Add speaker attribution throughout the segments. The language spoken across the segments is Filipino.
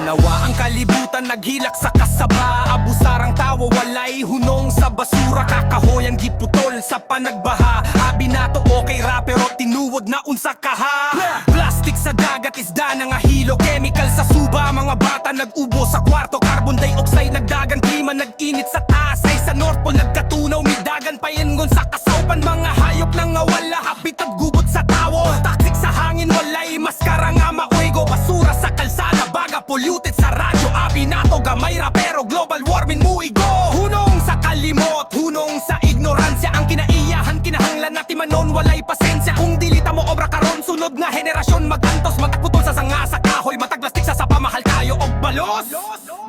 Speaker 1: Tanawa ang kalibutan, naghilak sa kasaba. Abusarang tawa, walay hunong sa basura. Kakahoy ang giputol sa panagbaha. Abi nato okay ra pero tinuod na unsa kaha. Plastic sa dagat, isda na nga hilo. Chemical sa suba, mga bata nag-ubo sa kwarto. Carbon dioxide nagdagan, klima nag-init sa taas. Ay sa North Pole nagkatunaw, midagan payengon sa kasaupan. Mga hayop nang wala, habitat gubot sa tawo. Toxic sa hangin, walay maskara nga maoygo. Basura sa kalsada, baga polluted sa radyo. Abi nato gamay ra pero global warming muigo. Hunong sa kalimot, hunong sa ignoransya. Ang kinaiyahan, kinahanglan natin manon, walay pasensya. Kung dilita mo obra karon, sunod nga henerasyon magantos. Magputol sa sanga sa kahoy, mataglastik sa pamahal tayo og balos.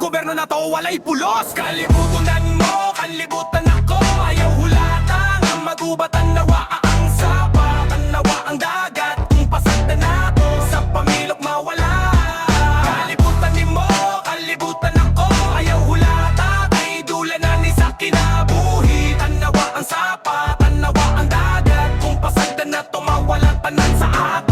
Speaker 1: Gobyerno na to, walay pulos. Kalibutan mo, kalibutan ako. Ayaw hulatang ang magubatan, nawa ang sapa. Tanawa ang dagat, kung pasagda na to sa pamilok mawala. Kalibutan mo, kalibutan ako. Ayaw hulata, kay dula na ni sa kinabuhi. Tanawa ang sapa, tanawa ang dagat, kung pasagda na to mawala tanan sa ato.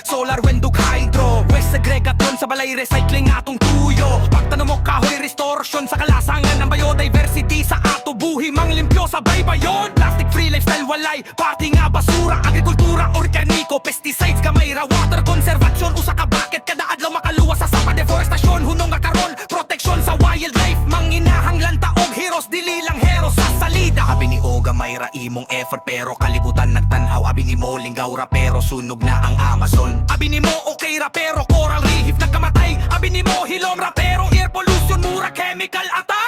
Speaker 1: Solar, wind, ug hydro, waste segregation sa balay, recycling atong tuyo. Pagtanong mo kahoy, restoration sa kalasangan ng biodiversity sa ato buhi, mang limpyo sa baybayon. Plastic free lifestyle, walay pati nga basura. Agrikultura, organiko, pesticides, gamay ra. Water conservation, usa ka bucket kada adlaw makaluwas sa sapa. Deforestation, hunong nga karon, protection sa wildlife. Manginahang lantaog, heroes dili lang heroes sa salida. Abi ni Oga may ra imong effort pero kalibutan nagtanhaw. Abi ni mo linggaw ra pero sunog na ang Amazon. Abi ni mo okay ra pero coral reef nagkamatay. Abi ni mo hilom ra pero air pollution, mura chemical attack.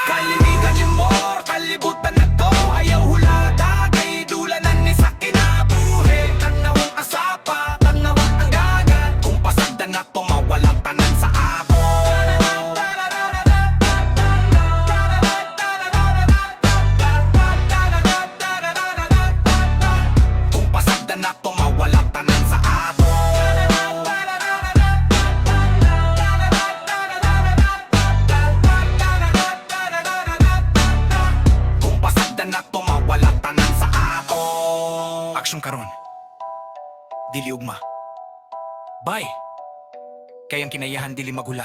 Speaker 1: Kalimitan ni mo, kalibutan na to. Ayaw hulata, kay dulanan ni sa kinabuhi. Tanawang asapa, tanawang ang dagat, kung pasagda na to mawalang tanan sa ato. Kung pasagda na to mawalang tanan sa ato. Kung pasagda na to mawalang tanan sa ato. Aksyon karon, dili ugma. Bye. Kayang kinayahan dili magula.